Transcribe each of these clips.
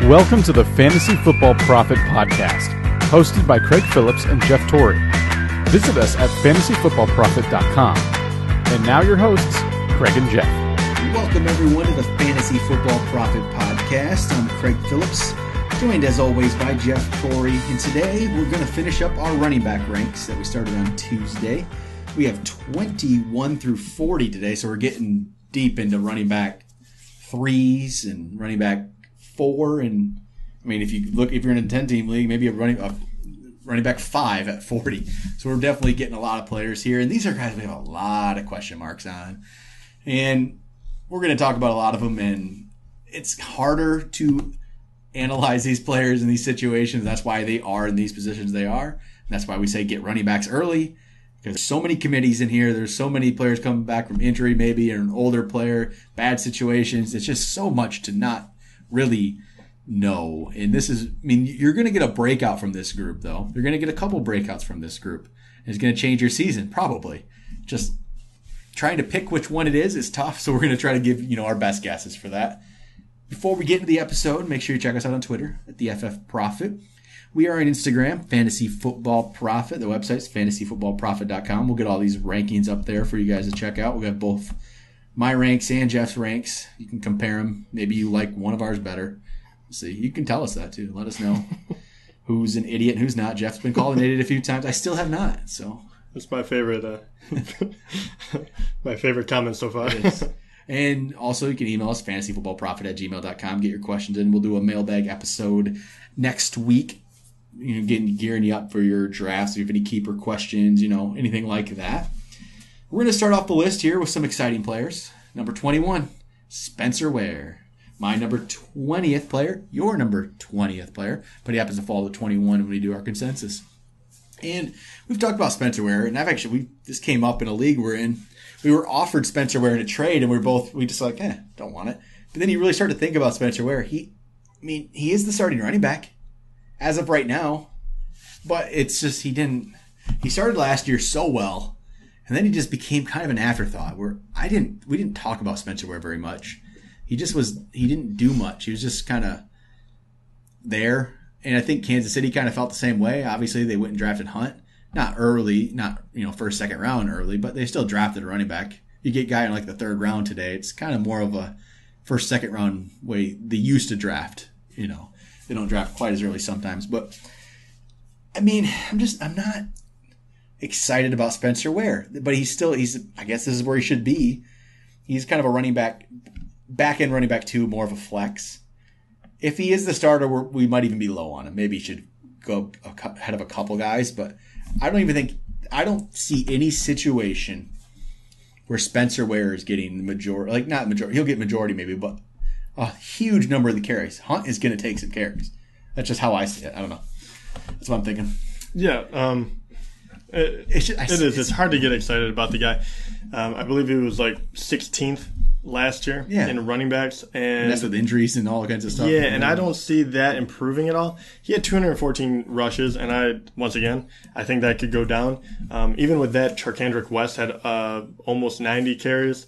Welcome to the Fantasy Football Profit Podcast, hosted by Craig Phillips and Jeff Torrey. Visit us at fantasyfootballprofit.com. And now your hosts, Craig and Jeff. Welcome everyone to the Fantasy Football Profit Podcast. I'm Craig Phillips, joined as always by Jeff Torrey. And today we're going to finish up our running back ranks that we started on Tuesday. We have 21 through 40 today, so we're getting deep into running back threes and running back four. And I mean, if you're in a 10-team league, maybe a running back 5 at 40. So we're definitely getting a lot of players here. And these are guys we have a lot of question marks on. And we're going to talk about a lot of them. And it's harder to analyze these players in these situations. That's why they are in these positions they are. And that's why we say get running backs early. Because there's so many committees in here. There's so many players coming back from injury, maybe, or an older player, bad situations. It's just so much to not really know. And this is, I mean, you're going to get a breakout from this group, though. You're going to get a couple breakouts from this group. And it's going to change your season, probably. Just trying to pick which one it is tough. So we're going to try to give, our best guesses for that. Before we get into the episode, make sure you check us out on Twitter at the FF Profit. We are on Instagram, Fantasy Football Profit. The website's fantasyfootballprofit.com. We'll get all these rankings up there for you guys to check out. We've got both my ranks and Jeff's ranks. You can compare them. Maybe you like one of ours better. We'll see. You can tell us that, too. Let us know who's an idiot and who's not. Jeff's been called an idiot a few times. I still have not. So that's my favorite my favorite comment so far. And also, you can email us, fantasyfootballprofit@gmail.com. Get your questions in. We'll do a mailbag episode next week. Gearing you up for your drafts. If you have any keeper questions, anything like that. We're going to start off the list here with some exciting players. Number 21, Spencer Ware. My number 20th player, your number 20th player, but he happens to fall to 21 when we do our consensus. And we've talked about Spencer Ware, and this came up in a league we're in. We were offered Spencer Ware in a trade, and we just like, don't want it. But then you really start to think about Spencer Ware. He is the starting running back as of right now, but it's just he started last year so well. And then he just became kind of an afterthought where we didn't talk about Spencer Ware very much. He didn't do much. He was just kind of there. And I think Kansas City kind of felt the same way. Obviously, they went and drafted Hunt. Not early, not, first, second round early, but they still drafted a running back. You get a guy in like the third round today. It's kind of more of a first, second round way they used to draft. They don't draft quite as early sometimes. But, I mean, I'm not excited about Spencer Ware, but he's I guess this is where he should be. He's kind of a running back, back-end running back 2, more of a flex. If he is the starter, we might even be low on him. Maybe he should go ahead of a couple guys, but I don't see any situation where Spencer Ware is getting the majority, not majority, he'll get majority maybe, but a huge number of the carries. Hunt is going to take some carries. That's just how I see it. I don't know. That's what I'm thinking. Yeah, It's hard to get excited about the guy. I believe he was like 16th last year in running backs. And that's with injuries and all kinds of stuff. Yeah, and I don't see that improving at all. He had 214 rushes, and I think that could go down. Even with that, Charkandrick West had almost 90 carries.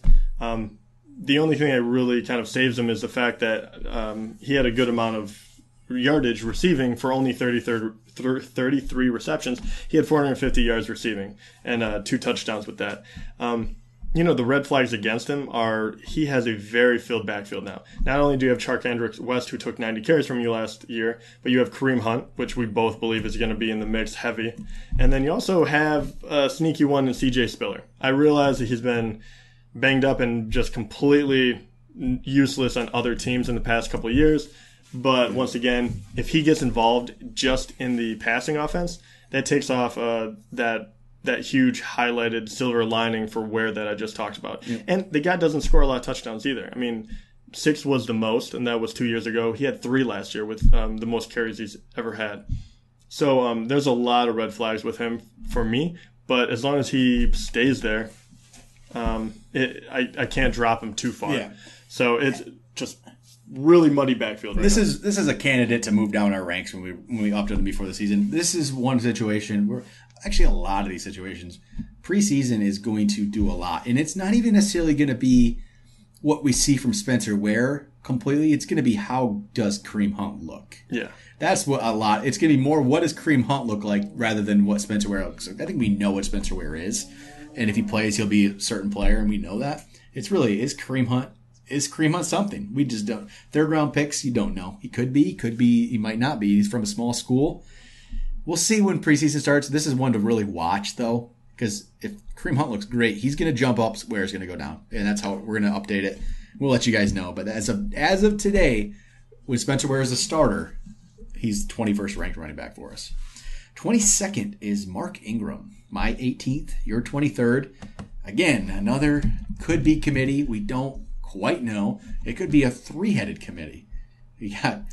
The only thing that really kind of saves him is the fact that he had a good amount of yardage receiving for only 33 receptions. He had 450 yards receiving and 2 touchdowns with that. The red flags against him are he has a very filled backfield now. Not only do you have Charkandrick West, who took 90 carries from you last year, but you have Kareem Hunt, which we both believe is going to be in the mix heavy. And then you also have a sneaky one in CJ Spiller. I realize that he's been banged up and just completely useless on other teams in the past couple of years. But once again, if he gets involved just in the passing offense, that takes off that huge highlighted silver lining for Ware that I just talked about. Yeah. And the guy doesn't score a lot of touchdowns either. I mean, 6 was the most, and that was 2 years ago. He had 3 last year with the most carries he's ever had. So there's a lot of red flags with him for me. But as long as he stays there, I can't drop him too far. Yeah. So it's just really muddy backfield. This is a candidate to move down our ranks when we upped them before the season. This is one situation where actually a lot of these situations preseason is going to do a lot, and it's not even necessarily going to be what we see from Spencer Ware completely. It's going to be how does Kareem Hunt look? Yeah. That's what a lot. It's going to be more what does Kareem Hunt look like rather than what Spencer Ware looks like. I think we know what Spencer Ware is, and if he plays, he'll be a certain player, and we know that. It's really is Kareem Hunt something? We just don't. Third round picks, you don't know. He could be, he might not be. He's from a small school. We'll see when preseason starts. This is one to really watch though, because if Kareem Hunt looks great, he's going to jump up. Ware's going to go down, and that's how we're going to update it. We'll let you guys know. But as of today, when Spencer Ware is a starter, he's 21st ranked running back for us. 22nd is Mark Ingram. My 18th, your 23rd. Again, another could-be committee. We don't quite know. It could be a three-headed committee.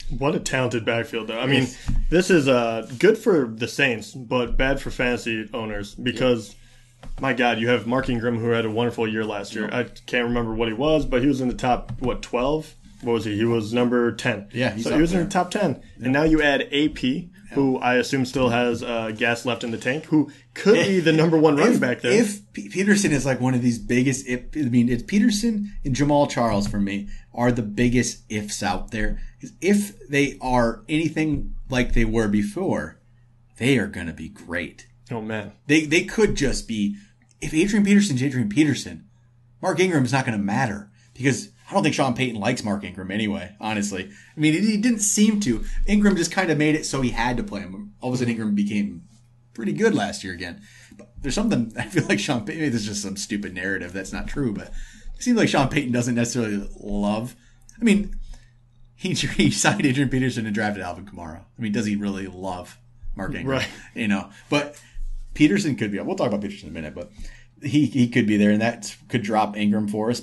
What a talented backfield, though. I mean, this is good for the Saints, but bad for fantasy owners because, my God, you have Mark Ingram, who had a wonderful year last year. I can't remember what he was, but he was in the top, 12? What was he? He was number 10. Yeah, so he was in the top 10. Yeah. And now you add AP, who I assume still has gas left in the tank, who could be the number one running back there. If Peterson is like one of these biggest, it's Peterson and Jamal Charles for me are the biggest ifs out there. If they are anything like they were before, they are going to be great. Oh, man. They could just be, if Adrian Peterson's Adrian Peterson, Mark Ingram is not going to matter because I don't think Sean Payton likes Mark Ingram anyway, honestly. I mean, he didn't seem to. Ingram just kind of made it so he had to play him. All of a sudden, Ingram became pretty good last year again. But there's something, I feel like Sean Payton, maybe this is just some stupid narrative that's not true, but it seems like Sean Payton doesn't necessarily love. I mean, he signed Adrian Peterson and drafted Alvin Kamara. I mean, does he really love Mark Ingram? Right. You know, but Peterson could be, we'll talk about Peterson in a minute, but he could be there, and that could drop Ingram for us,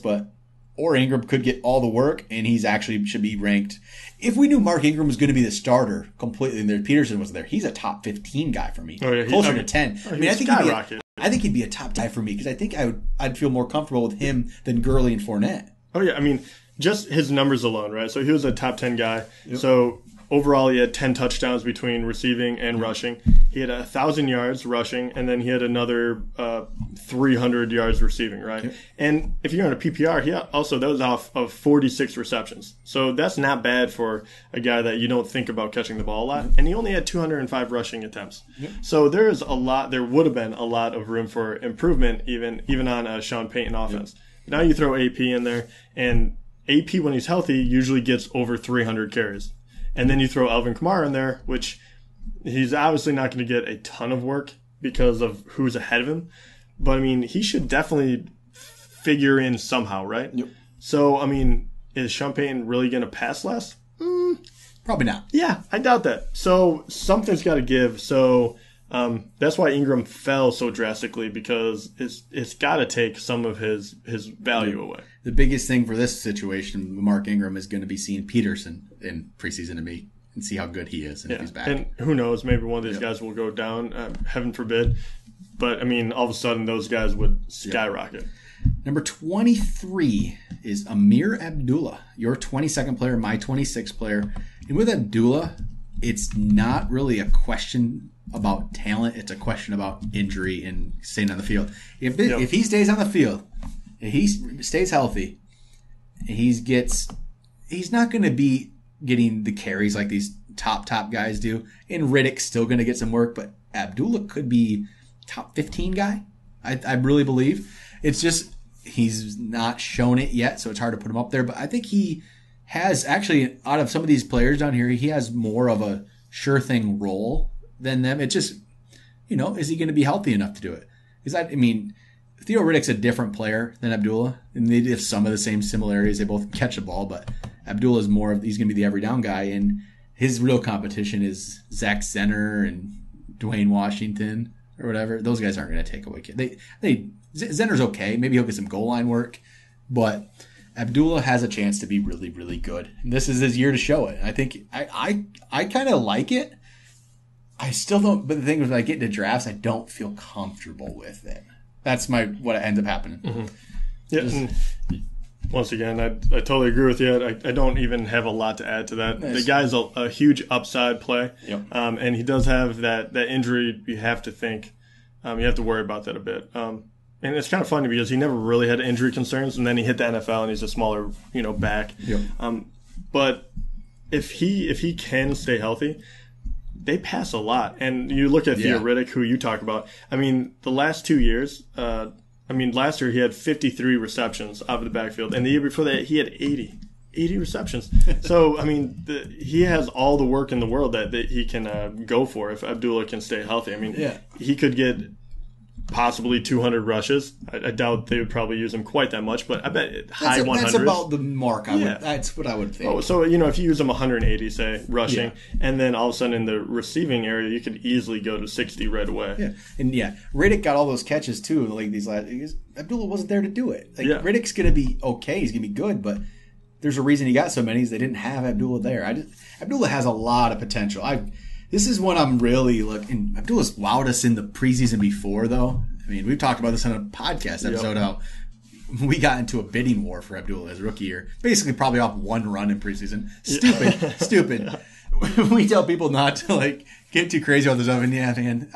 or Ingram could get all the work, and he's actually should be ranked. If we knew Mark Ingram was going to be the starter completely, and Peterson was there, he's a top 15 guy for me, closer to 10. I mean, I think he'd be a top guy for me because I think I'd feel more comfortable with him than Gurley and Fournette. Oh yeah, I mean, just his numbers alone, right? So he was a top 10 guy. Yep. So overall, he had 10 touchdowns between receiving and rushing. He had 1,000 yards rushing, and then he had another 300 yards receiving, right? Yep. And if you're on a PPR, that was off of 46 receptions. So that's not bad for a guy that you don't think about catching the ball a lot. Yep. And he only had 205 rushing attempts. Yep. So there would have been a lot of room for improvement even on a Sean Payton offense. Yep. Now you throw AP in there, and AP, when he's healthy, usually gets over 300 carries. And then you throw Alvin Kamara in there, which he's obviously not going to get a ton of work because of who's ahead of him. But, I mean, he should definitely figure in somehow, right? Yep. So, I mean, is Sean Payton really going to pass less? Probably not. Yeah, I doubt that. So something's got to give. So that's why Ingram fell so drastically, because it's got to take some of his value away. The biggest thing for this situation with Mark Ingram is going to be seeing Peterson in preseason to me and see how good he is and if he's back. And who knows, maybe one of these guys will go down, heaven forbid. But, I mean, all of a sudden those guys would skyrocket. Number 23 is Amir Abdullah, your 22nd player, my 26th player. And with Abdullah, it's not really a question about talent. It's a question about injury and staying on the field. If he stays on the field, if he stays healthy, he's not going to be getting the carries like these top guys do. And Riddick's still going to get some work, but Abdullah could be top 15 guy. I really believe. It's just he's not shown it yet, so it's hard to put him up there. But I think he has actually, out of some of these players down here, he has more of a sure thing role than them. It's just, is he going to be healthy enough to do it? Theo Riddick's a different player than Abdullah, and they have some of the same similarities. They both catch a ball, but Abdullah's he's going to be the every down guy, and his real competition is Zach Zenner and Dwayne Washington or whatever. Those guys aren't going to take away. Zenner's okay. Maybe he'll get some goal line work, but Abdullah has a chance to be really, really good. And this is his year to show it. I think I kind of like it. I still don't. But the thing is, when I get into drafts, I don't feel comfortable with it. That's what ends up happening. Mm-hmm. Yeah. And once again, I totally agree with you. I don't even have a lot to add to that. Nice. The guy's a huge upside play. Yep. And he does have that injury. You have to think. You have to worry about that a bit. and it's kind of funny because he never really had injury concerns, and then he hit the NFL, and he's a smaller, back. Yep. But if he can stay healthy, they pass a lot. And you look at Theo Riddick, who you talk about. I mean, the last 2 years, last year he had 53 receptions out of the backfield, and the year before that he had 80 receptions. So, I mean, he has all the work in the world that he can go for if Abdullah can stay healthy. I mean, he could get possibly 200 rushes. I doubt they would probably use him quite that much, but I bet high 100s. That's about the mark. That's what I would think. Oh, so, if you use him 180, say, rushing, and then all of a sudden in the receiving area, you could easily go to 60 right away. Yeah, and Riddick got all those catches too. Like these last, Abdullah wasn't there to do it. Riddick's going to be okay. He's going to be good, but there's a reason he got so many is they didn't have Abdullah there. Abdullah has a lot of potential. This is what I'm really looking. Abdullah's wowed us in the preseason before, though. I mean, we've talked about this on a podcast episode how we got into a bidding war for Abdullah his rookie year. Basically, probably off one run in preseason. Stupid. We tell people not to get too crazy about this stuff. And man,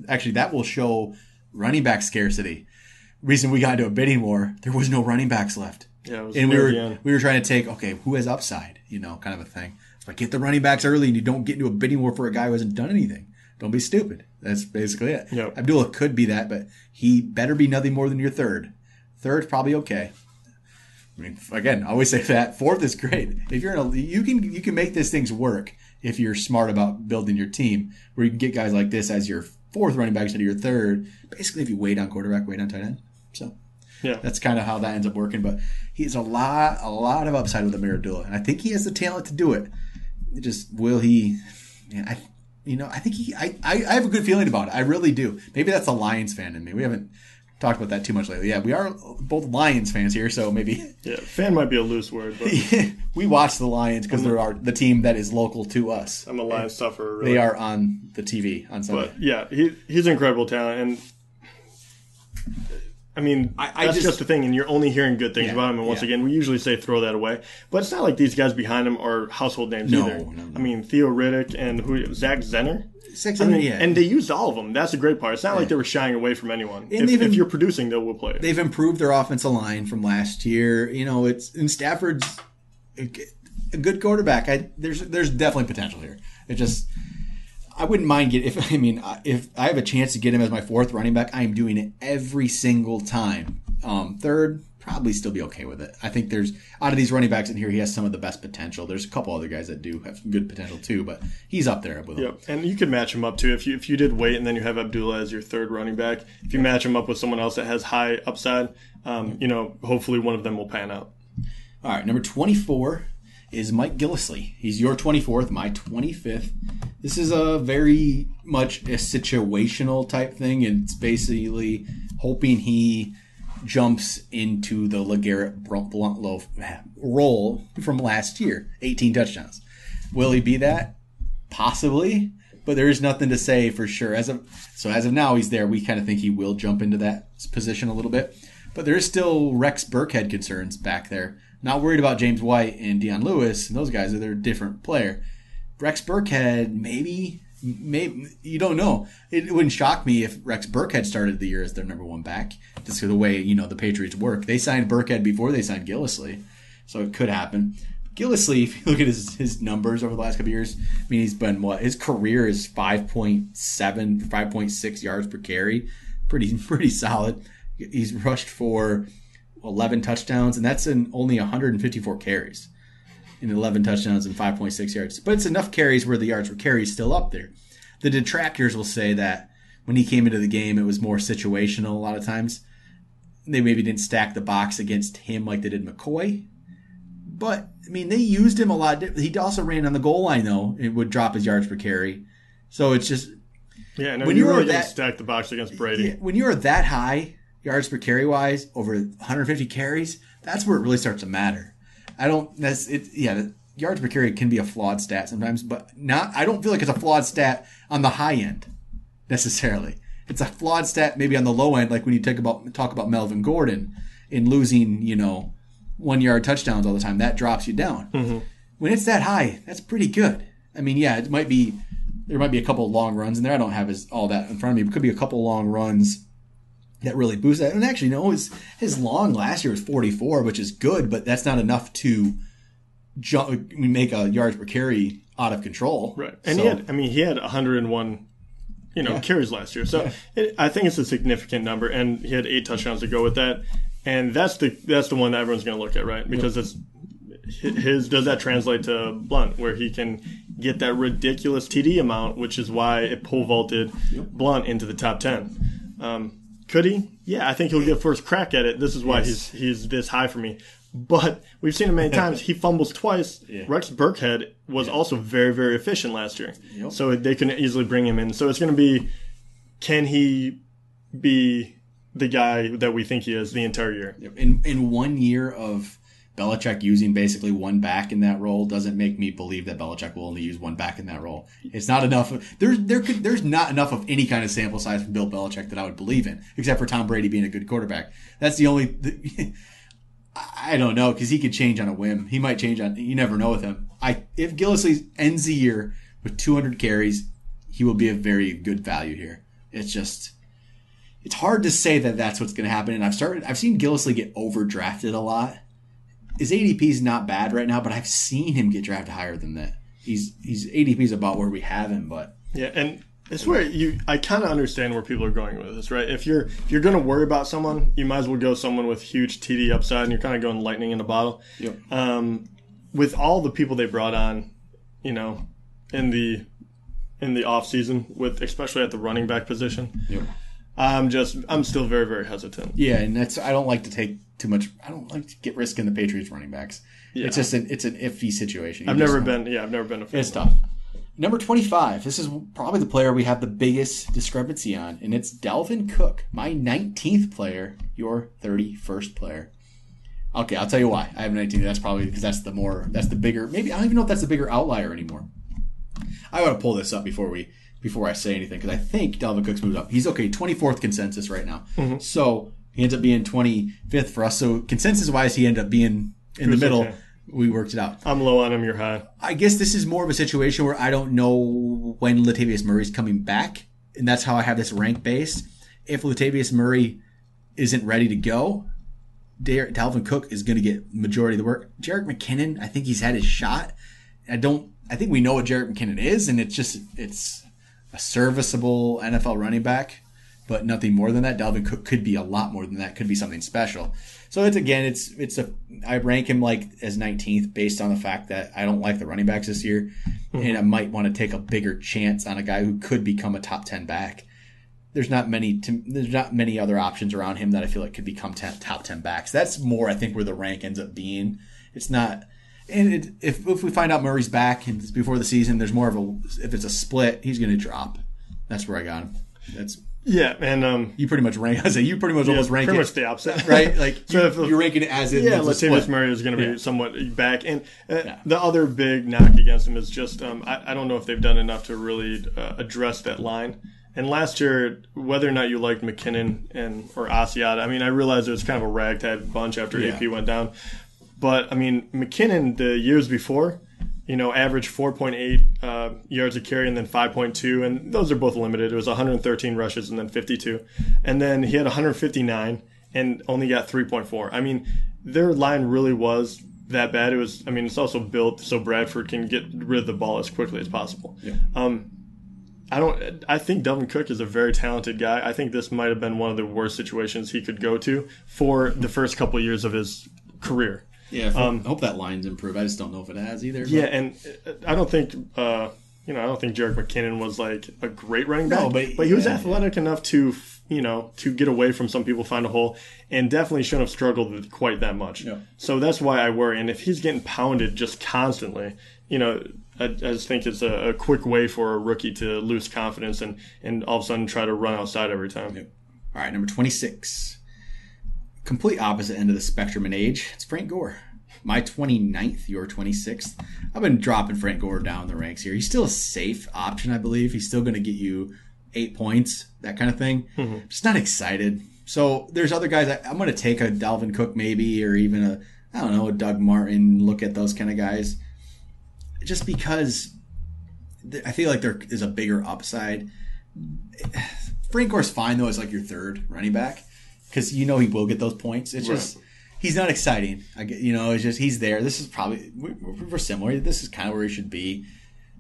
actually, that will show running back scarcity. Reason we got into a bidding war, there was no running backs left. Yeah, it was and we were trying to take, who has upside, kind of a thing. But get the running backs early and you don't get into a bidding war for a guy who hasn't done anything. Don't be stupid. That's basically it. Yep. Abdullah could be that, but he better be nothing more than your third. Third's probably okay. I mean, again, I always say that. Fourth is great. If you're you can make these things work if you're smart about building your team, where you can get guys like this as your fourth running back instead of your third. Basically, if you wait on quarterback, wait on tight end. So that's kind of how that ends up working. But he's a lot of upside with Ameer Abdullah, and I think he has the talent to do it. Just will he? Man, I think I have a good feeling about it. I really do. Maybe that's a Lions fan in me. We haven't talked about that too much lately. Yeah, we are both Lions fans here, so maybe. Yeah, fan might be a loose word, but we watch the Lions because they're the team that is local to us. I'm a Lions sufferer. Really. They are on the TV on Sunday. But yeah, he's an incredible talent, and I mean, that's just the thing, and you're only hearing good things about him. And once again, we usually say throw that away. But it's not like these guys behind him are household names either. No. I mean, Theo Riddick and Zach Zenner. And they used all of them. That's the great part. It's not like they were shying away from anyone. If you're producing, they will play. They've improved their offensive line from last year. Stafford's a good quarterback. There's definitely potential here. It just. I wouldn't mind if I have a chance to get him as my fourth running back, I am doing it every single time. Third, probably still be okay with it. I think out of these running backs in here, he has some of the best potential. There's a couple other guys that do have some good potential too, but he's up there with them. Yep, and you could match him up too. If you did wait and then you have Abdullah as your third running back, if you match him up with someone else that has high upside, hopefully one of them will pan out. All right, number 24 is Mike Gillislee. He's your 24th, my 25th. This is a very much a situational type thing. It's basically hoping he jumps into the LeGarrette Blount role from last year, 18 touchdowns. Will he be that? Possibly, but there is nothing to say for sure. As of now, he's there. We kind of think he will jump into that position a little bit, but there is still Rex Burkhead concerns back there. Not worried about James White and Dion Lewis and those guys. They're a different player. Rex Burkhead, maybe you don't know. It wouldn't shock me if Rex Burkhead started the year as their number one back. Just the way the Patriots work. They signed Burkhead before they signed Gillislee, so it could happen. Gillislee, if you look at his numbers over the last couple of years, I mean, he's been his career is 5.7, 5.6 yards per carry, pretty solid. He's rushed for 11 touchdowns, and that's in only 154 carries. In 11 touchdowns and 5.6 yards. But it's enough carries where the yards per carry is still up there. The detractors will say that when he came into the game, it was more situational a lot of times. They maybe didn't stack the box against him like they did McCoy. But, I mean, they used him a lot. He also ran on the goal line, though. It would drop his yards per carry. So it's just... Yeah, no, you really didn't stack the box against Brady. When you're that high, yards per carry wise, over 150 carries, that's where it really starts to matter. The yards per carry can be a flawed stat sometimes, but I don't feel like it's a flawed stat on the high end necessarily. It's a flawed stat maybe on the low end, like when you talk about Melvin Gordon in losing, 1 yard touchdowns all the time. That drops you down. Mm-hmm. When it's that high, that's pretty good. I mean, yeah, there might be a couple of long runs in there. I don't have all that in front of me. It could be a couple of long runs that really boosts that. And actually, no, his long last year was 44, which is good, but that's not enough to make a yards per carry out of control. Right. And he had 101 carries last year. So I think it's a significant number, and he had 8 touchdowns to go with that. And that's the one that everyone's going to look at, right? Because it's does that translate to Blount, where he can get that ridiculous TD amount, which is why it pole vaulted Blount into the top 10. Could he? Yeah, I think he'll get first crack at it. This is why he's this high for me. But we've seen him many times. He fumbles twice. Yeah. Rex Burkhead was also very, very efficient last year. Yep. So they can easily bring him in. So it's going to be, can he be the guy that we think he is the entire year? Yep. In 1 year of Belichick using basically one back in that role doesn't make me believe that Belichick will only use one back in that role. It's not enough. There's not enough of any kind of sample size from Bill Belichick that I would believe in, except for Tom Brady being a good quarterback. That's the only. I don't know, because he could change on a whim. He might change on. You never know with him. If Gillislee ends the year with 200 carries, he will be a very good value here. It's hard to say that that's what's going to happen. And I've seen Gillislee get overdrafted a lot. His ADP is not bad right now, but I've seen him get drafted higher than that. His ADP is about where we have him, but yeah, and it's where I kind of understand where people are going with this, right? If you're going to worry about someone, you might as well go someone with huge TD upside, and you're kind of going lightning in a bottle. Yep. With all the people they brought on, in the off season, with especially at the running back position. Yep. I'm still very, very hesitant. Yeah, and I don't like to take too much. I don't like to get risk in the Patriots running backs. Yeah. It's just an iffy situation. I've never been a fan. It's tough. Number 25. This is probably the player we have the biggest discrepancy on, and it's Dalvin Cook, my 19th player, your 31st player. Okay, I'll tell you why. I have 19. That's probably because that's the bigger. Maybe I don't even know if that's the bigger outlier anymore. I got to pull this up before I say anything, because I think Dalvin Cook's moved up. He's 24th consensus right now. Mm-hmm. So he ends up being 25th for us. So consensus-wise, he ended up being in the middle. Okay. We worked it out. I'm low on him. You're high. I guess this is more of a situation where I don't know when Latavius Murray's coming back, and that's how I have this rank based. If Latavius Murray isn't ready to go, Dalvin Cook is going to get majority of the work. Jerick McKinnon, I think he's had his shot. I think we know what Jerick McKinnon is, and it's a serviceable NFL running back, but nothing more than that. Dalvin Cook could be a lot more than that. Could be something special. So I rank him as 19th based on the fact that I don't like the running backs this year, and I might want to take a bigger chance on a guy who could become a top 10 back. There's not many other options around him that I feel like could become top 10 backs. That's more, I think, where the rank ends up being. It's not. And if we find out Murray's back and it's before the season, there's more of if it's a split, he's going to drop. That's where I got him. Yeah, and you pretty much rank. Almost rank pretty much the opposite, right? Like you're ranking it as it. Yeah, Latavius Murray is going to be somewhat back, and the other big knock against him is just I don't know if they've done enough to really address that line. And last year, whether or not you liked McKinnon or Asiata, I realized it was kind of a ragtag bunch after AP went down. But, McKinnon, the years before, averaged 4.8 yards a carry and then 5.2. And those are both limited. It was 113 rushes and then 52. And then he had 159 and only got 3.4. Their line really was that bad. It was, it's also built so Bradford can get rid of the ball as quickly as possible. Yeah. I think Dalvin Cook is a very talented guy. I think this might have been one of the worst situations he could go to for the first couple of years of his career. Yeah, I hope that line's improved. I just don't know if it has either. Yeah, and I don't think I don't think Jerick McKinnon was like a great running back. No, but he was athletic enough to to get away from some people, find a hole, and definitely shouldn't have struggled with quite that much. Yeah. So that's why I worry. And if he's getting pounded just constantly, I just think it's a quick way for a rookie to lose confidence and all of a sudden try to run outside every time. Yep. All right, number 26. Complete opposite end of the spectrum in age. It's Frank Gore. My 29th, your 26th. I've been dropping Frank Gore down the ranks here. He's still a safe option, I believe. He's still going to get you 8 points, that kind of thing. Mm-hmm. Just not excited. So there's other guys. I'm going to take a Dalvin Cook maybe, or even a Doug Martin, look at those kind of guys. Just because I feel like there is a bigger upside. Frank Gore's fine, though, as like your third running back. because he will get those points. It's just he's not exciting. It's just he's there. This is probably we're similar. This is kind of where he should be.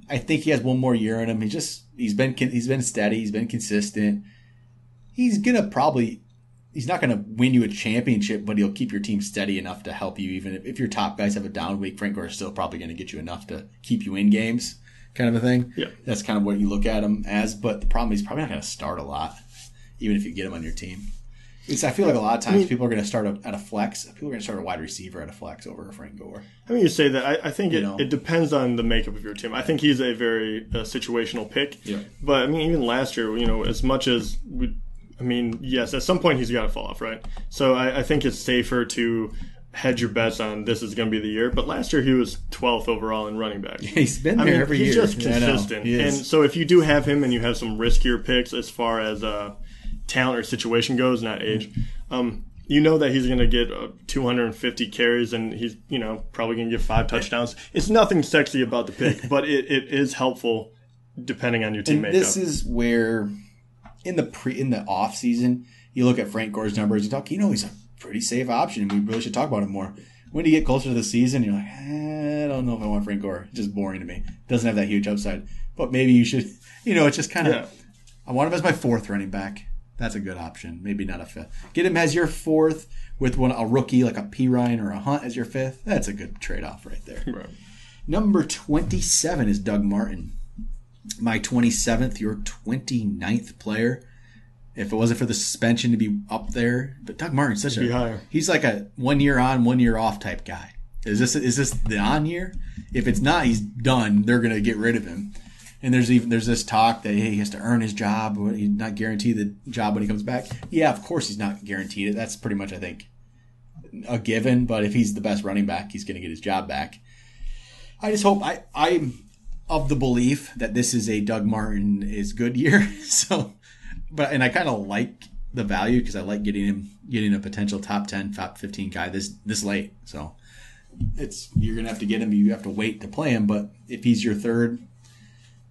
I think he has one more year in him. He's been steady. He's been consistent. He's not gonna win you a championship, but he'll keep your team steady enough to help you. Even if your top guys have a down week, Frank Gore is still probably going to get you enough to keep you in games, kind of a thing. Yeah, that's kind of what you look at him as. But the problem is he's probably not going to start a lot, even if you get him on your team. I feel like a lot of times people are going to start at a flex. People are going to start a wide receiver at a flex over a Frank Gore. I mean, you say that. I think it depends on the makeup of your team. I think he's a very situational pick. Yeah. But I mean, even last year, as much as yes, at some point he's got to fall off, right? So I think it's safer to hedge your bets on this is going to be the year. But last year he was 12th overall in running back. He's been there every year. He's just consistent. And so if you do have him and you have some riskier picks as far as talent or situation goes, not age, that he's going to get 250 carries and he's probably going to get 5 touchdowns. It's nothing sexy about the pick, but it is helpful depending on your team makeup. This is where in the off season you look at Frank Gore's numbers. You talk, he's a pretty safe option, and we really should talk about him more. When you get closer to the season, you're like, I don't know if I want Frank Gore. It's just boring to me. Doesn't have that huge upside. But maybe you should. It's just kind of. I want him as my 4th running back. That's a good option. Maybe not a 5th. Get him as your 4th with a rookie like a Pirine or a Hunt as your 5th. That's a good trade-off right there. Right. Number 27 is Doug Martin. My 27th, your 29th player. If it wasn't for the suspension to be up there. But Doug Martin's he's like a 1 year on, 1 year off type guy. Is this the on year? If it's not, he's done. They're going to get rid of him. And there's this talk that he has to earn his job. He's not guaranteed the job when he comes back. Yeah, of course he's not guaranteed it. That's pretty much, I think, a given. But if he's the best running back, he's going to get his job back. I just hope I'm of the belief that this is a Doug Martin is good year. And I kind of like the value because I like getting a potential top 10, top 15 guy this late. So you're going to have to get him. You have to wait to play him. But if he's your 3rd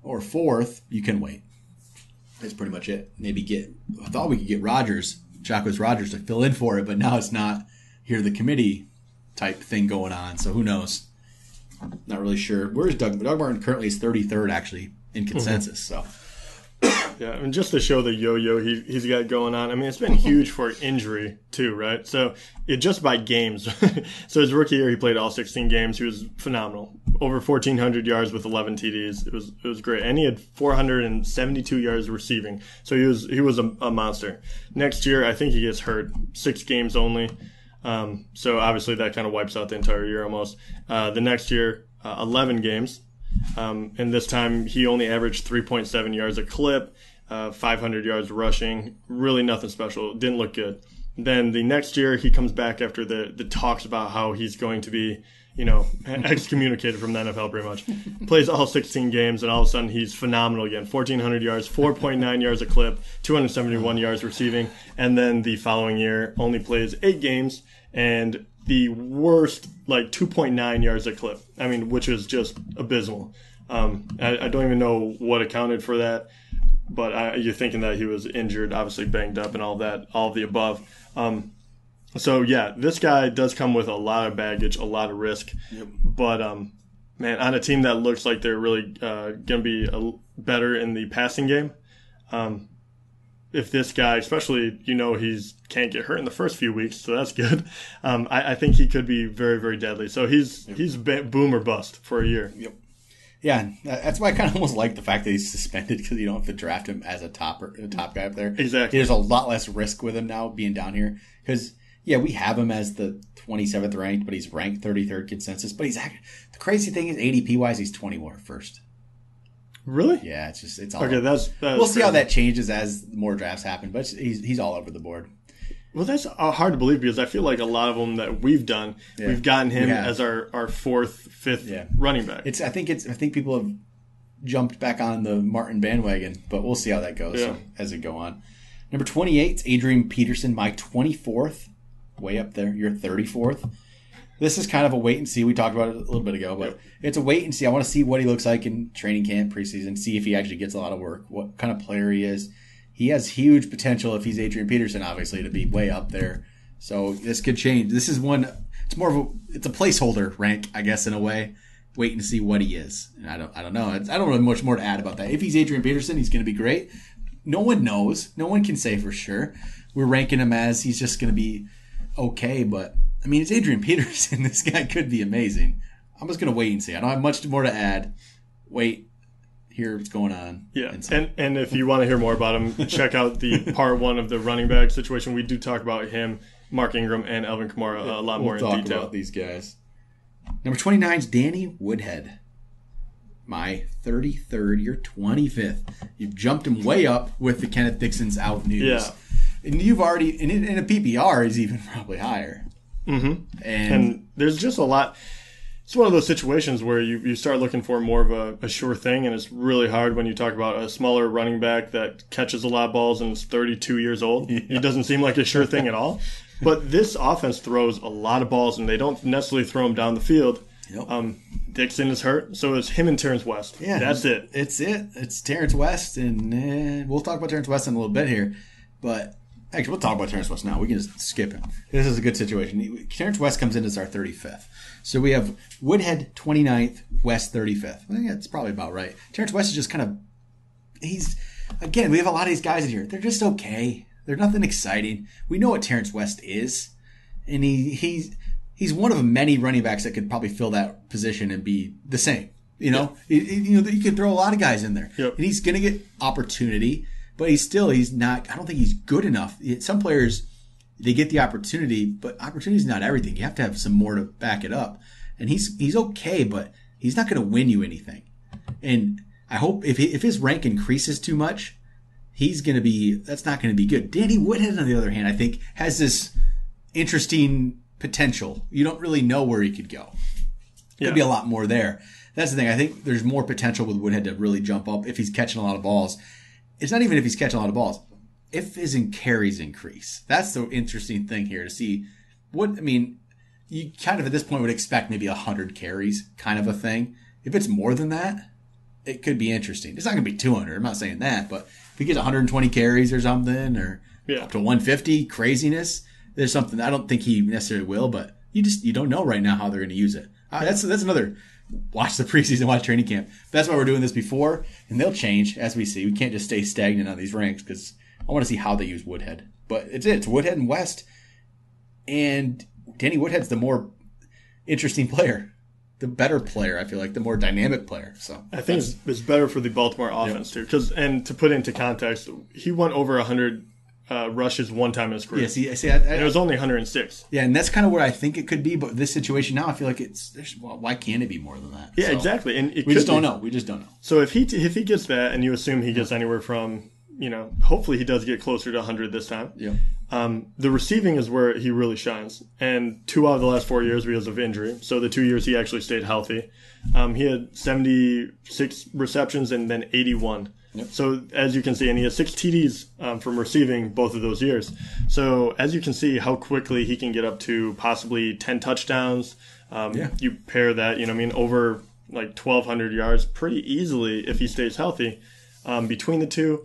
or 4th, you can wait. That's pretty much it. I thought we could get Jacquizz Rodgers to fill in for it, but now it's not here the committee type thing going on. So who knows? Not really sure. Where's Doug? Doug Martin currently is 33rd actually in consensus. So yeah, and just to show the yo-yo he's got going on. I mean, it's been huge for injury too, right? So just by games. So his rookie year, he played all 16 games. He was phenomenal. Over 1,400 yards with 11 TDs. It was great, and he had 472 yards receiving. So he was a monster. Next year, I think he gets hurt. 6 games only. So obviously that kind of wipes out the entire year almost. The next year, 11 games. And this time he only averaged 3.7 yards a clip, 500 yards rushing. Really nothing special. Didn't look good. Then the next year he comes back after the talks about how he's going to be, excommunicated from the NFL pretty much. Plays all 16 games, and all of a sudden he's phenomenal again. 1,400 yards, 4.9 yards a clip, 271 yards receiving. And then the following year only plays 8 games and the worst, 2.9 yards a clip. I mean, which is just abysmal. I don't even know what accounted for that, but you're thinking that he was injured, obviously banged up and all that, all of the above. So, yeah, this guy does come with a lot of baggage, a lot of risk. Yep. But, man, on a team that looks like they're really going to be better in the passing game, if this guy, especially, he's can't get hurt in the first few weeks, so that's good. I think he could be very, very deadly. So he's boom or bust for a year. Yep. Yeah, that's why I kind of almost like the fact that he's suspended because you don't have to draft him as a top guy up there. Exactly. There's a lot less risk with him now being down here because, yeah, we have him as the 27th ranked, but he's ranked 33rd consensus. But the crazy thing is ADP-wise, he's 21st. Really? Yeah, it's all okay. That's we'll see how that changes as more drafts happen, but he's all over the board. Well, that's hard to believe because I feel like a lot of them that we've done, we've gotten him as our 4th, 5th running back. I think people have jumped back on the Martin bandwagon, but we'll see how that goes as it go on. Number 28, Adrian Peterson, my 24th, way up there. You're 34th. This is kind of a wait and see. We talked about it a little bit ago, but it's a wait and see. I want to see what he looks like in training camp, preseason, see if he actually gets a lot of work, what kind of player he is. he has huge potential if he's Adrian Peterson, obviously, to be way up there. So this could change. This is one. It's more of it's a placeholder rank, I guess, in a way. Waiting to see what he is. And I don't know. I don't have much more to add about that. If he's Adrian Peterson, he's going to be great. No one knows. No one can say for sure. We're ranking him as he's just going to be okay. But, I mean, it's Adrian Peterson. This guy could be amazing. I'm just going to wait and see. I don't have much more to add. Wait. Hear what's going on. Yeah. And if you want to hear more about him, check out the part 1 of the running back situation. We do talk about him, Mark Ingram, and Alvin Kamara a lot more in detail. We'll talk about these guys. Number 29 is Danny Woodhead. My 33rd, your 25th. You've jumped him way up with the Kenneth Dixon's out news. Yeah. And you've already, in a PPR, he's even probably higher. Mm-hmm. And there's just a lot. It's one of those situations where you start looking for more of a sure thing, and it's really hard when you talk about a smaller running back that catches a lot of balls and is 32 years old. Yeah. It doesn't seem like a sure thing at all. But this offense throws a lot of balls, and they don't necessarily throw them down the field. Yep. Dixon is hurt, so it's him and Terrence West. Yeah, that's it. It's Terrence West, and we'll talk about Terrence West in a little bit here. But actually, we'll talk about Terrence West now. We can just skip him. This is a good situation. Terrence West comes in as our 35th. So we have Woodhead 29th, West 35th. I think that's probably about right. Terrence West is just kind of we have a lot of these guys in here. They're just okay. They're nothing exciting. We know what Terrence West is, and he's one of many running backs that could probably fill that position and be the same. You know, you could throw a lot of guys in there, and he's going to get opportunity, but he's not. I don't think he's good enough. Some players, they get the opportunity, but opportunity is not everything. You have to have some more to back it up, and he's okay, but he's not going to win you anything. And I hope if his rank increases too much, that's not going to be good. Danny Woodhead, on the other hand, I think has this interesting potential. You don't really know where he could go. Could be a lot more there. That's the thing. I think there's more potential with Woodhead to really jump up if he's catching a lot of balls. It's not even if he's catching a lot of balls. If his carries increase. That's the interesting thing here to see. You kind of at this point would expect maybe 100 carries kind of a thing. If it's more than that, it could be interesting. It's not going to be 200. I'm not saying that, but if he gets 120 carries or something, or up to 150, craziness, there's something. I don't think he necessarily will, but you don't know right now how they're going to use it. That's another. Watch the preseason, watch training camp. That's why we're doing this before, and they'll change as we see. We can't just stay stagnant on these ranks because I want to see how they use Woodhead. But it's Woodhead and West, and Danny Woodhead's the more interesting player. The better player, I feel like, the more dynamic player. So I think it's better for the Baltimore offense too. And to put into context, he went over 100 rushes one time in his career. Yeah, and it was only 106. Yeah, and that's kind of where I think it could be. But this situation now, I feel like why can't it be more than that? Yeah, exactly. And we just don't know. We just don't know. So if he gets that, and you assume he gets anywhere from, hopefully he does get closer to 100 this time. Yeah. The receiving is where he really shines. And 2 out of the last 4 years because of injury. So the 2 years he actually stayed healthy. He had 76 receptions and then 81. Yep. So as you can see, and he has 6 TDs from receiving both of those years. So as you can see how quickly he can get up to possibly 10 touchdowns. You pair that, over like 1,200 yards pretty easily if he stays healthy between the two.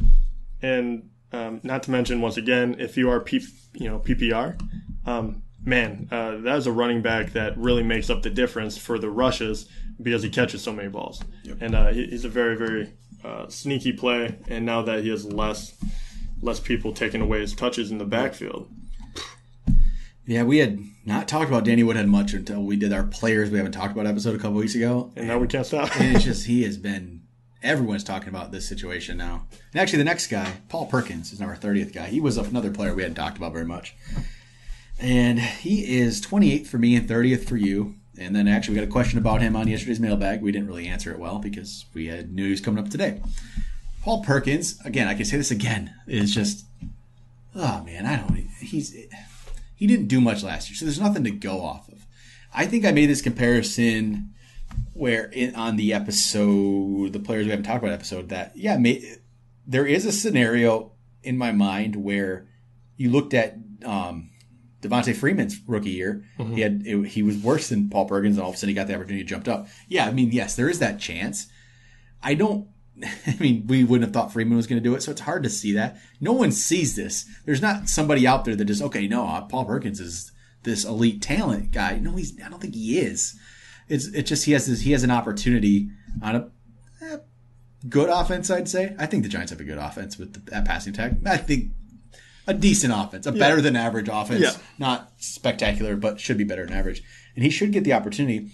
And not to mention, once again, if you are PPR, that is a running back that really makes up the difference for the rushes because he catches so many balls. Yep. And he's a very, very sneaky play. And now that he has less people taking away his touches in the backfield. Yeah, we had not talked about Danny Woodhead much until we did our players we haven't talked about episode a couple weeks ago. And now we can't stop. And it's just, he has been... Everyone's talking about this situation now. And actually, the next guy, Paul Perkins, is our 30th guy. He was another player we hadn't talked about very much. And he is 28th for me and 30th for you. And then actually, we got a question about him on yesterday's mailbag. We didn't really answer it well because we had news coming up today. Paul Perkins, again, I can say this again, is just, he didn't do much last year, so there's nothing to go off of. I think I made this comparison on the episode, the players we haven't talked about episode, that there is a scenario in my mind where you looked at Devontae Freeman's rookie year. Mm-hmm. He was worse than Paul Perkins, and all of a sudden he got the opportunity, jumped up. Yeah, yes, there is that chance. I don't I mean, we wouldn't have thought Freeman was going to do it, so it's hard to see that. No one sees this. There's not somebody out there that just, okay, no, Paul Perkins is this elite talent guy. No, I don't think he is. It's just he has an opportunity on a good offense, I'd say. I think the Giants have a good offense with that passing attack. I think a decent offense, better than average offense. Yeah. Not spectacular, but should be better than average. And he should get the opportunity.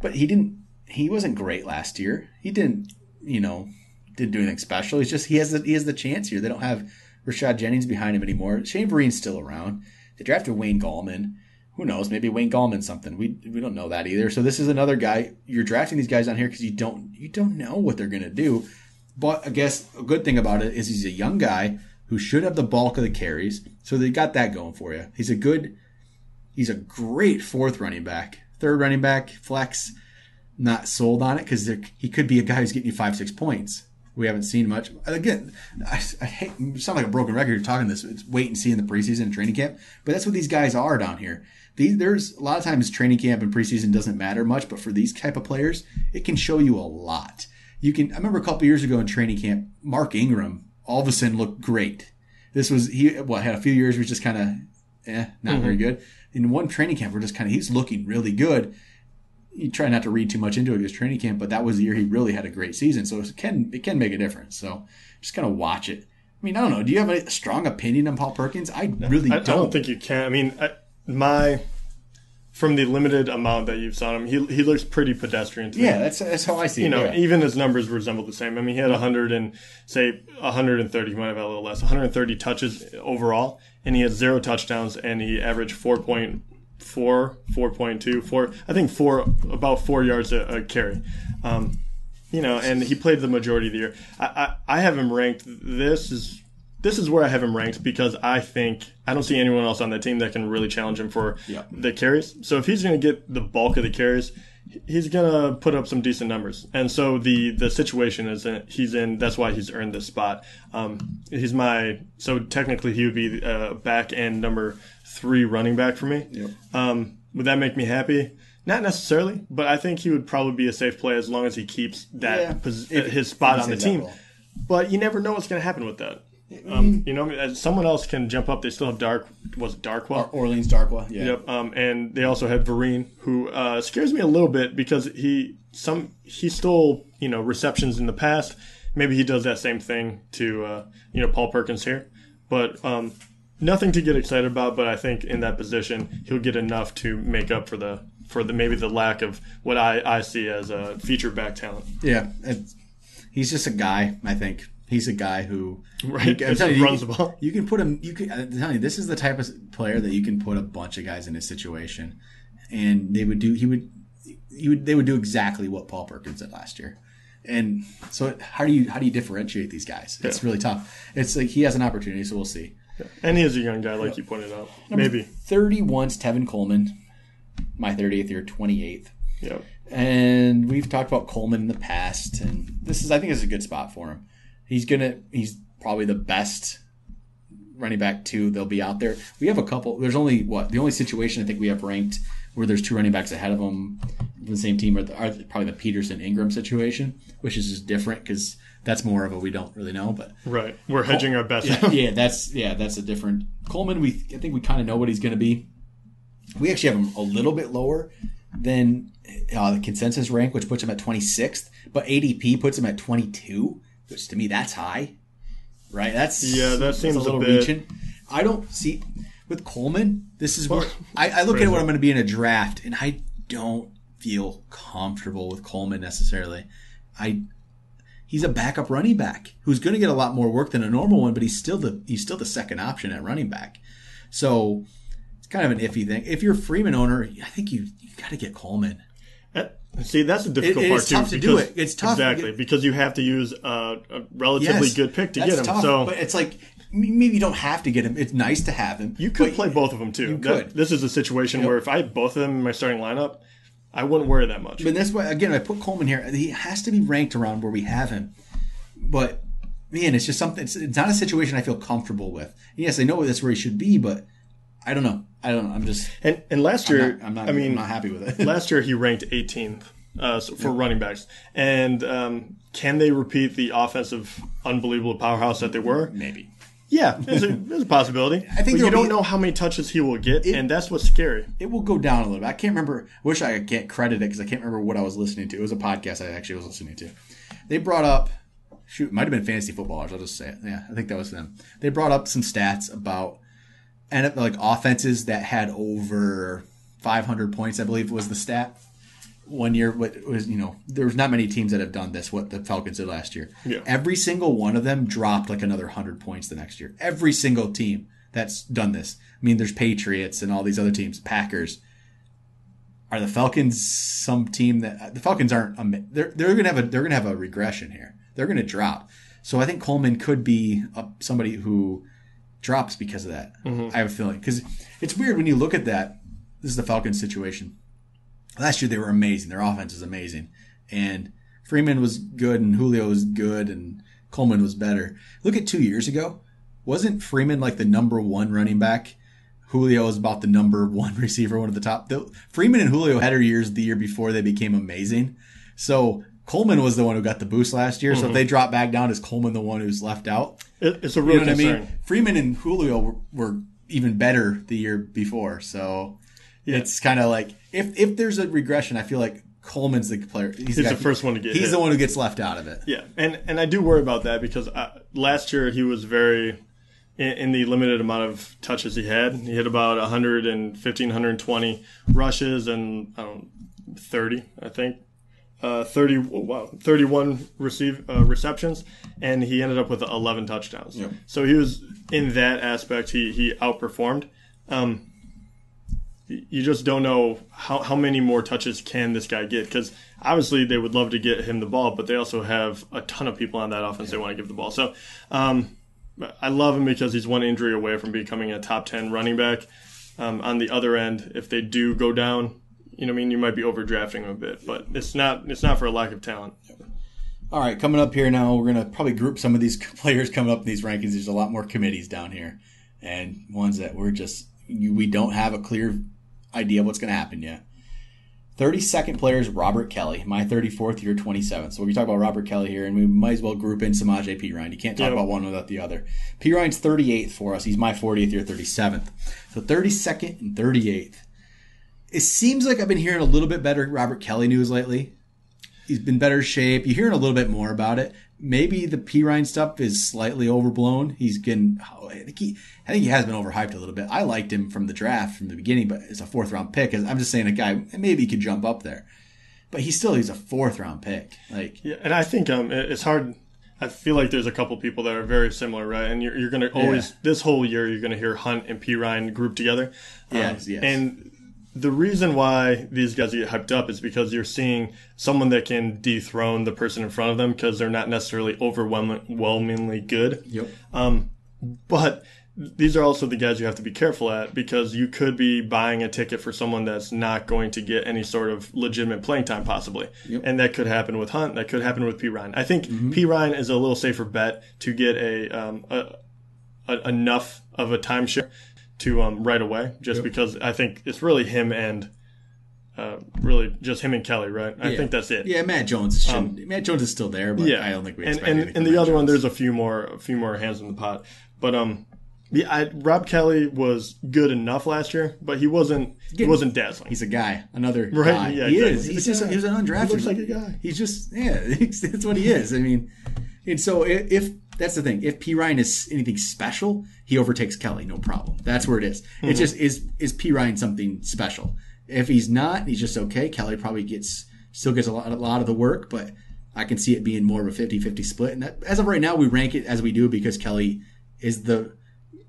But he wasn't great last year. He didn't do anything special. It's just he has the chance here. They don't have Rashad Jennings behind him anymore. Shane Vereen's still around. They drafted Wayne Gallman. Who knows? Maybe Wayne Gallman's something. We don't know that either. So this is another guy. You're drafting these guys on here because you don't know what they're going to do. But I guess a good thing about it is he's a young guy who should have the bulk of the carries. So they got that going for you. He's a great fourth running back. Third running back, flex. Not sold on it because he could be a guy who's getting you 5-6 points. We haven't seen much. Again, I hate, sound like a broken record. You're talking this. It's wait and see in the preseason and training camp. But that's what these guys are down here. There's a lot of times training camp and preseason doesn't matter much, but for these type of players, it can show you a lot. I remember a couple years ago in training camp, Mark Ingram all of a sudden looked great. This was had a few years where he was just kind of not very good. In one training camp, he's looking really good. You try not to read too much into it his training camp, but that was the year he really had a great season. So it can make a difference. So just kind of watch it. I mean, I don't know. Do you have a strong opinion on Paul Perkins? I really don't. I don't think you can. I mean, from the limited amount that you've saw him, he looks pretty pedestrian to me. Yeah, that's how I see it. Even his numbers resemble the same. I mean, he had 130, he might have had a little less, 130 touches overall, and he had 0 touchdowns, and he averaged 4.2, about 4 yards a carry. And he played the majority of the year. I have him ranked. This is where I have him ranked because I don't see anyone else on that team that can really challenge him for the carries. So if he's going to get the bulk of the carries, he's going to put up some decent numbers. And so the situation he's in, that's why he's earned this spot. So technically he would be back end number 3 running back for me. Yep. Would that make me happy? Not necessarily, but I think he would probably be a safe play as long as he keeps his spot on the team. But you never know what's going to happen with that. Someone else can jump up. They still have Darkwa? Orleans Darkwa, yeah. Yep. And they also had Vereen, who scares me a little bit because he stole receptions in the past. Maybe he does that same thing to Paul Perkins here, but nothing to get excited about. But I think in that position he'll get enough to make up for the maybe the lack of what I see as a feature back talent. Yeah, he's just a guy. I think. He's a guy who runs the ball. You can put him. I'm telling you, this is the type of player that you can put a bunch of guys in his situation, and they would do. They would do exactly what Paul Perkins did last year. And so, how do you differentiate these guys? It's really tough. It's like he has an opportunity, so we'll see. Yeah. And he is a young guy, like you pointed out. Maybe 31's Tevin Coleman, my 38th year, 28th. Yep. And we've talked about Coleman in the past, and I think this is a good spot for him. He's probably the best running back 2 they'll be out there. We have a couple. There's only the only situation I think we have ranked where there's 2 running backs ahead of them from the same team are probably the Peterson Ingram situation, which is just different because that's more of a we don't really know. But right, we're hedging our bets. That's a different Coleman. I think we kind of know what he's going to be. We actually have him a little bit lower than the consensus rank, which puts him at 26th, but ADP puts him at 22. Which to me, that's high, right? That seems a little bit reaching. I don't see with Coleman. This is where I look at what I'm going to be in a draft, and I don't feel comfortable with Coleman necessarily. He's a backup running back who's going to get a lot more work than a normal one, but he's still the second option at running back. So it's kind of an iffy thing. If you're a Freeman owner, I think you got to get Coleman. See, that's the difficult part too. It's tough to do it. It's tough because you have to use a relatively good pick to get him. Tough, so, but it's like maybe you don't have to get him. It's nice to have him. You could play both of them too. This is a situation where if I had both of them in my starting lineup, I wouldn't worry that much. But that's why again I put Coleman here. He has to be ranked around where we have him. But man, it's just something. It's not a situation I feel comfortable with. Yes, I know that's where he should be, but I don't know. I'm just and last year I'm not happy with it. Last year he ranked 18th for running backs. And can they repeat the offensive unbelievable powerhouse that they were? Maybe. Yeah, there's a possibility. I think but you don't know how many touches he will get, and that's what's scary. It will go down a little bit. I can't remember. Wish I can't credit it because I can't remember what I was listening to. It was a podcast I actually was listening to. They brought up, it might have been Fantasy Footballers. I'll just say it. Yeah, I think that was them. They brought up some stats about like offenses that had over 500 points. I believe was the stat. One year, what was there was not many teams that have done this. What the Falcons did last year. Yeah. Every single one of them dropped like another 100 points the next year. Every single team that's done this. I mean, there's Patriots and all these other teams. Packers. Are the Falcons some team that the Falcons aren't? They're gonna have a regression here. They're gonna drop. So I think Coleman could be somebody who drops because of that. Mm-hmm. I have a feeling because it's weird when you look at that. This is the Falcons situation. Last year they were amazing. Their offense is amazing. And Freeman was good and Julio was good and Coleman was better. Look at 2 years ago. Wasn't Freeman like the number one running back? Julio was about the number one receiver, one of the top. Freeman and Julio had their years the year before they became amazing. So Coleman was the one who got the boost last year. Mm-hmm. So if they drop back down, is Coleman the one who's left out? It's a real concern. What I mean? Freeman and Julio were even better the year before. So it's kind of like if there's a regression, I feel like Coleman's the player. He's the first one to get hit. He's the one who gets left out of it. Yeah, and I do worry about that because last year he was very in the limited amount of touches he had. He had about 115, 120 rushes and 30, I think. 31 receptions, and he ended up with 11 touchdowns. Yep. So he was, in that aspect, he outperformed. You just don't know how many more touches can this guy get, because obviously they would love to get him the ball, but they also have a ton of people on that offense they want to give the ball. So I love him because he's one injury away from becoming a top 10 running back. On the other end, if they do go down, you might be overdrafting him a bit, but it's not for a lack of talent. All right, coming up here now, we're going to probably group some of these players coming up in these rankings. There's a lot more committees down here, and ones that we don't have a clear idea of what's going to happen yet. 32nd player is Robert Kelly, my 34th, your 27th. So we talk about Robert Kelly here, and we might as well group in Samaje Perine. You can't talk about one without the other. Perine's 38th for us. He's my 40th, your 37th. So 32nd and 38th. It seems like I've been hearing a little bit better Robert Kelly news lately. He's been better shape. You're hearing a little bit more about it. Maybe the Perine stuff is slightly overblown. I think he has been overhyped a little bit. I liked him from the draft from the beginning, but it's a 4th round pick. I'm just saying a guy, maybe he could jump up there. But he's a 4th round pick. And I think it's hard. I feel like there's a couple people that are very similar, right? And you're going to always, this whole year, you're going to hear Hunt and Perine grouped together. Yes. And the reason why these guys get hyped up is because you're seeing someone that can dethrone the person in front of them because they're not necessarily overwhelmingly good. Yep. But these are also the guys you have to be careful at because you could be buying a ticket for someone that's not going to get any sort of legitimate playing time possibly. Yep. And that could happen with Hunt. That could happen with Perine. I think Perine is a little safer bet to get enough of a timeshare to right away, just because I think it's really him and really just him and Kelly, right? I think that's it. Yeah, Matt Jones is still there, but I don't think we expect anything. And the other one, there's a few more hands in the pot. But Rob Kelly was good enough last year, but he wasn't dazzling. He's a guy, another right? guy. Yeah, he exactly. is. He's an undrafted. He looks like a guy. He's just that's what he is. I mean, and so if that's the thing, if Perine is anything special, he overtakes Kelly, no problem. That's where it is. Mm-hmm. It's just is Perine something special? If he's not, he's just okay. Kelly probably still gets a lot of the work, but I can see it being more of a 50-50 split. And that, as of right now, we rank it as we do because Kelly is the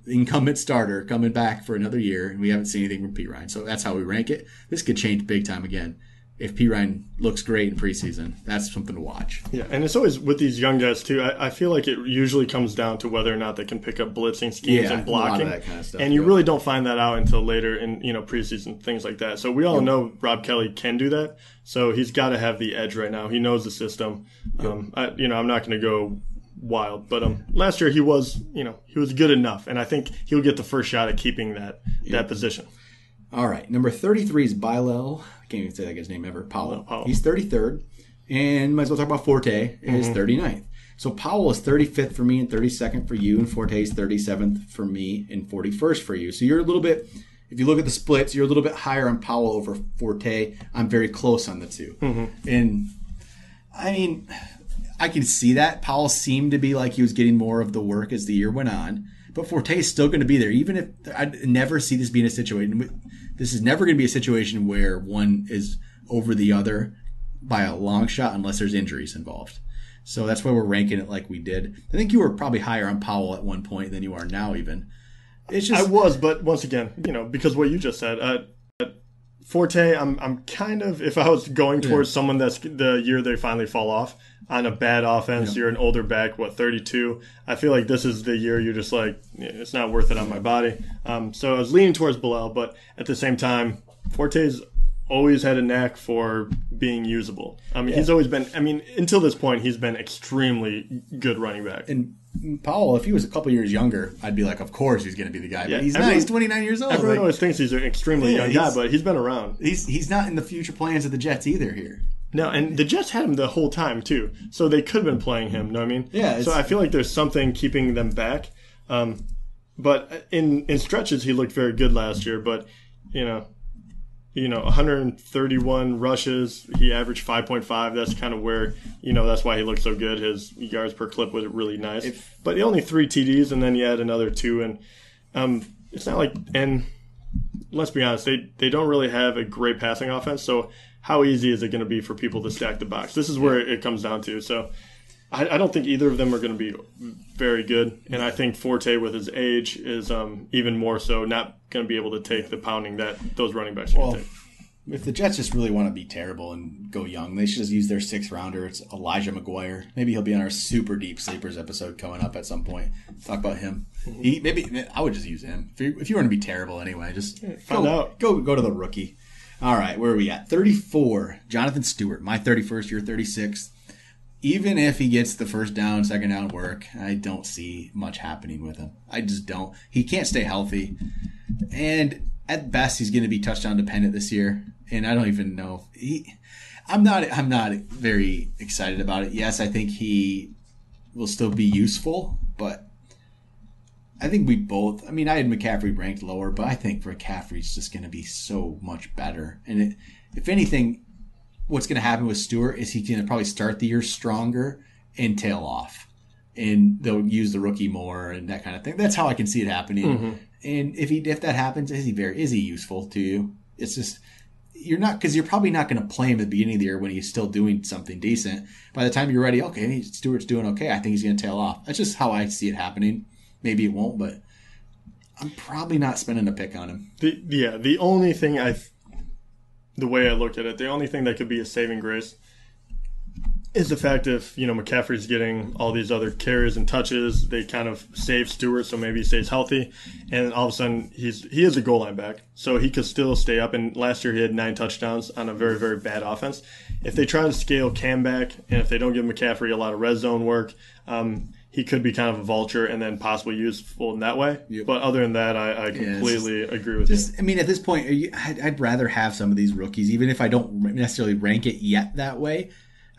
incumbent starter coming back for another year, and we haven't seen anything from Perine. So that's how we rank it. This could change big time again. If Perine looks great in preseason, that's something to watch. Yeah, and it's always with these young guys too. I feel like it usually comes down to whether or not they can pick up blitzing schemes and blocking, a lot of that kind of stuff, and you really don't find that out until later in preseason, things like that. So we all know Rob Kelly can do that. So he's got to have the edge right now. He knows the system. I'm not going to go wild, but last year he was good enough, and I think he'll get the first shot at keeping that position. All right. Number 33 is Bilal. I can't even say that guy's name ever. Powell. Powell. He's 33rd. And might as well talk about Forte. Is 39th. So Powell is 35th for me and 32nd for you. And Forte is 37th for me and 41st for you. So you're a little bit, if you look at the splits, you're a little bit higher on Powell over Forte. I'm very close on the two. And I mean, I can see that. Powell seemed to be like he was getting more of the work as the year went on. But Forte is still going to be there. Even if I'd never see this being a situation. This is never going to be a situation where one is over the other by a long shot unless there's injuries involved. So that's why we're ranking it like we did. I think you were probably higher on Powell at one point than you are now even. It's just, I was, but once again, because what you just said, Forte, I'm kind of, if I was going towards someone that's the year they finally fall off on a bad offense, you're an older back, 32. I feel like this is the year you're just like, it's not worth it on my body. So I was leaning towards Bilal, but at the same time, Forte's always had a knack for being usable. I mean, he's always been, until this point, he's been extremely good running back. And Powell, if he was a couple years younger, I'd be like, of course he's going to be the guy. But he's not. He's 29 years old. Everyone always thinks he's an extremely young guy, but he's been around. He's not in the future plans of the Jets either here. No, and the Jets had him the whole time, too. So they could have been playing him, know what I mean? Yeah. So I feel like there's something keeping them back. But in stretches, he looked very good last year. But, 131 rushes. He averaged 5.5. That's kind of where, that's why he looked so good. His yards per clip was really nice. But only 3 TDs, and then you add another 2. And it's not like, and let's be honest, they don't really have a great passing offense. So how easy is it going to be for people to stack the box? This is where it comes down to. So I don't think either of them are going to be very good. And I think Forte, with his age, is even more so not going to be able to take the pounding that those running backs are going to take. If the Jets just really want to be terrible and go young, they should just use their 6th rounder. It's Elijah McGuire. Maybe he'll be on our super deep sleepers episode coming up at some point. Talk about him. Maybe I would just use him. If you want to be terrible anyway, just find out. Go to the rookie. All right, where are we at? 34, Jonathan Stewart. My 31st, your 36th. Even if he gets the first down, second down work, I don't see much happening with him. I just don't. He can't stay healthy. And at best, he's going to be touchdown dependent this year. And I don't even know. I'm not very excited about it. Yes, I think he will still be useful, but I think we both. I had McCaffrey ranked lower, but I think McCaffrey's just going to be so much better. And if anything, what's going to happen with Stewart is he's going to probably start the year stronger and tail off. And they'll use the rookie more and that kind of thing. That's how I can see it happening. And if that happens, is he useful to you? It's just you're probably not going to play him at the beginning of the year when he's still doing something decent. By the time you're ready, okay, Stewart's doing okay. I think he's going to tail off. That's just how I see it happening. Maybe it won't, but I'm probably not spending a pick on him. The only thing the way I look at it, the only thing that could be a saving grace is the fact if, McCaffrey's getting all these other carries and touches, they kind of save Stewart, so maybe he stays healthy. And all of a sudden, he is a goal line back, so he could still stay up. And last year, he had 9 touchdowns on a very, very bad offense. If they try to scale Cam back, and if they don't give McCaffrey a lot of red zone work, he could be kind of a vulture and then possibly useful in that way. Yep. But other than that, I completely agree with you. At this point, I'd rather have some of these rookies, even if I don't necessarily rank it yet that way.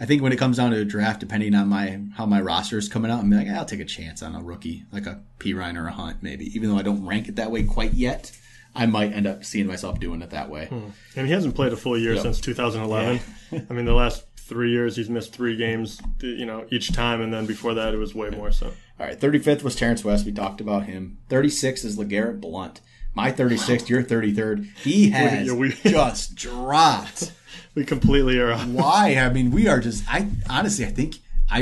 I think when it comes down to a draft, depending on how my roster is coming out, I'm like, I'll take a chance on a rookie, like a Pirine or a Hunt, maybe. Even though I don't rank it that way quite yet, I might end up seeing myself doing it that way. And he hasn't played a full year since 2011. Yeah. The last 3 years, he's missed 3 games, each time, and then before that, it was way more. So, all right, 35th was Terrence West. We talked about him. 36th is LeGarrette Blount. My 36th, your 33rd. He has just dropped. We completely are off. Why? We are just. I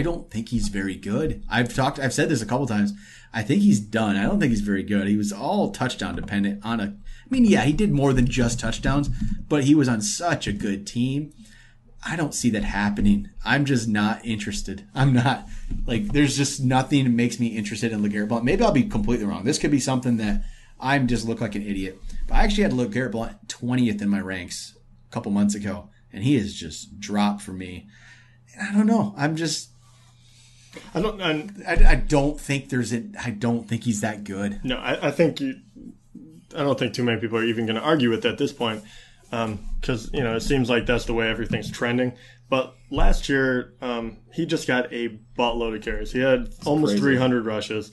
don't think he's very good. I've said this a couple times. I think he's done. I don't think he's very good. He was all touchdown dependent on he did more than just touchdowns, but he was on such a good team. I don't see that happening. I'm just not interested. I'm not there's just nothing that makes me interested in LeGarrette Blount. Maybe I'll be completely wrong. This could be something that I'm just look like an idiot. But I actually had LeGarrette Blount 20th in my ranks a couple months ago, and he has just dropped for me. And I don't know. I don't think I don't think he's that good. No, I think don't think too many people are even going to argue with at this point, because it seems like that's the way everything's trending. But last year, he just got a buttload of carries. He had almost 300 rushes,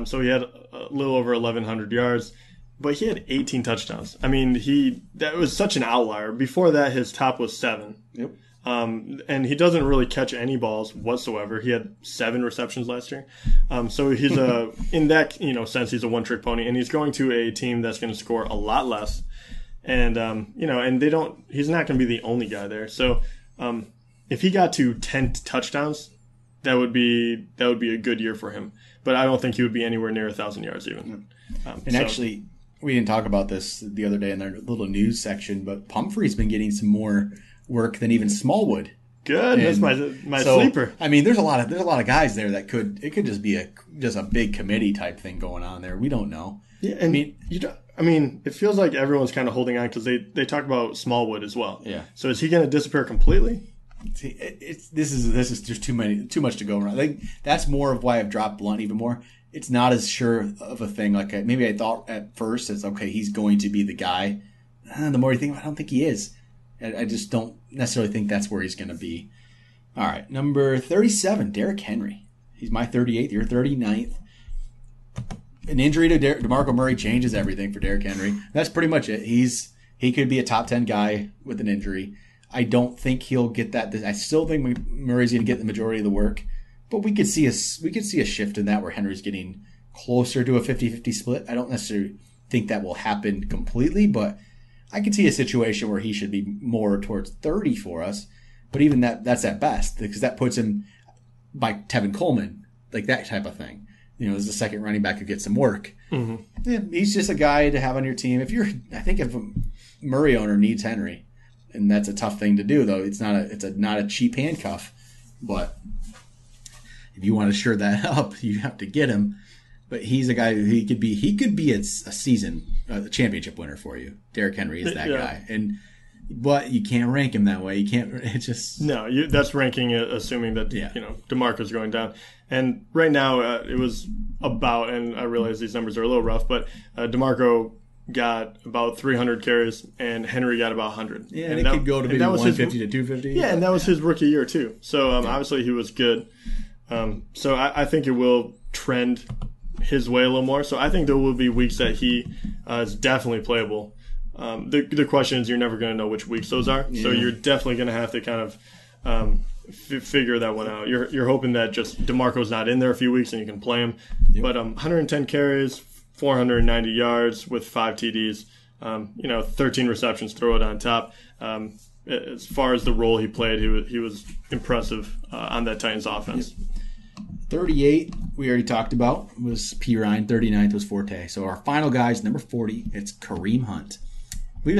so he had a little over 1,100 yards. But he had 18 touchdowns. I mean, that was such an outlier. Before that, his top was 7. Yep. And he doesn't really catch any balls whatsoever. He had 7 receptions last year. So he's in that sense, he's a one-trick pony, and he's going to a team that's going to score a lot less. And and he's not going to be the only guy there. So if he got to 10 touchdowns, that would be a good year for him. But I don't think he would be anywhere near 1,000 yards even. Actually, we didn't talk about this the other day in their little news section, but Pumphrey's been getting some more work than even Smallwood. Good, that's my sleeper. I mean, there's a lot of guys there that could just be a big committee type thing going on there. We don't know. Yeah, and I mean, it feels like everyone's kind of holding on because they talk about Smallwood as well. Yeah. So is he going to disappear completely? See, this is there's too much to go around. I think that's more of why I've dropped Blunt even more. It's not as sure of a thing. Like maybe I thought at first, it's okay. He's going to be the guy. The more you think, I don't think he is. I just don't necessarily think that's where he's going to be. All right, number 37, Derrick Henry. He's my 38th. You're 39th. An injury to DeMarco Murray changes everything for Derrick Henry. That's pretty much it. He could be a top 10 guy with an injury. I don't think he'll get that. I still think Murray's going to get the majority of the work. But we could see a shift in that where Henry's getting closer to a 50-50 split. I don't necessarily think that will happen completely, but I could see a situation where he should be more towards 30 for us. But even that's at best, because that puts him by Tevin Coleman, like that type of thing. As the second running back who gets some work. Mm-hmm. Yeah, he's just a guy to have on your team. If a Murray owner needs Henry, and that's a tough thing to do, though. It's not a cheap handcuff, but if you want to shore that up, you have to get him. But he's a guy who he could be a season championship winner for you. Derrick Henry is that guy, but you can't rank him that way. You can't. It's just that's ranking assuming that DeMarco's going down. And right now it was about, and I realize these numbers are a little rough, but DeMarco got about 300 carries and Henry got about 100. Yeah, and it could go to maybe 150 to 250. Yeah, and that was his rookie year too. So obviously he was good. So I think it will trend his way a little more. So I think there will be weeks that he is definitely playable. The question is, you're never going to know which weeks those are. Yeah. So you're definitely going to have to kind of figure that one out. You're hoping that just DeMarco's not in there a few weeks and you can play him. Yep. But 110 carries, 490 yards with 5 TDs, 13 receptions, throw it on top. As far as the role he played, he was impressive on that Titans offense. Yep. 38, we already talked about, was P. Ryan. 39th was Forte. So our final guy is number 40. It's Kareem Hunt. We've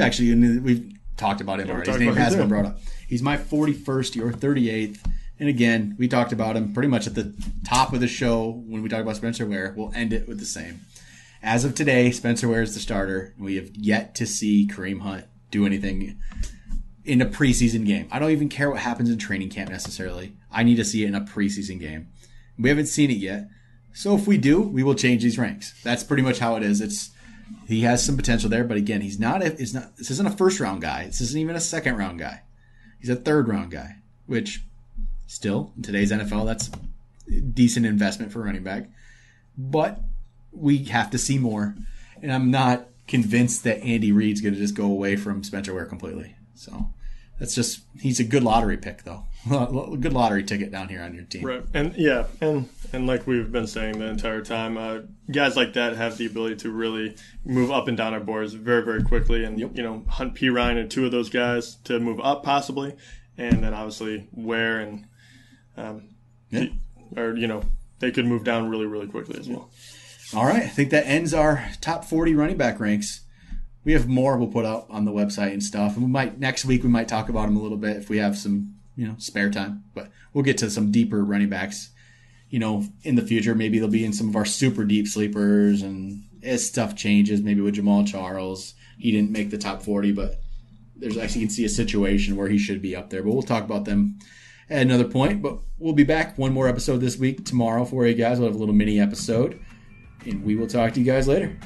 talked about him already. His name has been brought up. He's my 41st. You're 38th. And again, we talked about him pretty much at the top of the show when we talked about Spencer Ware. We'll end it with the same. As of today, Spencer Ware is the starter. We have yet to see Kareem Hunt do anything in a preseason game. I don't even care what happens in training camp necessarily. I need to see it in a preseason game. We haven't seen it yet. So if we do, we will change these ranks. That's pretty much how it is. He has some potential there, but again, this isn't a first round guy. This isn't even a second round guy. He's a third round guy, which still in today's NFL, that's a decent investment for running back. But we have to see more. And I'm not convinced that Andy Reid's going to just go away from Spencer Ware completely. So he's a good lottery pick though. A good lottery ticket down here on your team. Right. And like we've been saying the entire time, guys like that have the ability to really move up and down our boards very, very quickly. And, Hunt, P. Ryan, and 2 of those guys to move up possibly. And then obviously Ware and, they could move down really, really quickly as well. All right. I think that ends our top 40 running back ranks. We have more we'll put up on the website and stuff. And next week we might talk about them a little bit if we have some spare time, but we'll get to some deeper running backs, in the future. Maybe they'll be in some of our super deep sleepers, and as stuff changes, maybe with Jamal Charles, he didn't make the top 40, but there's actually, you can see a situation where he should be up there, but we'll talk about them at another point. But we'll be back one more episode this week tomorrow for you guys. We'll have a little mini episode, and we will talk to you guys later.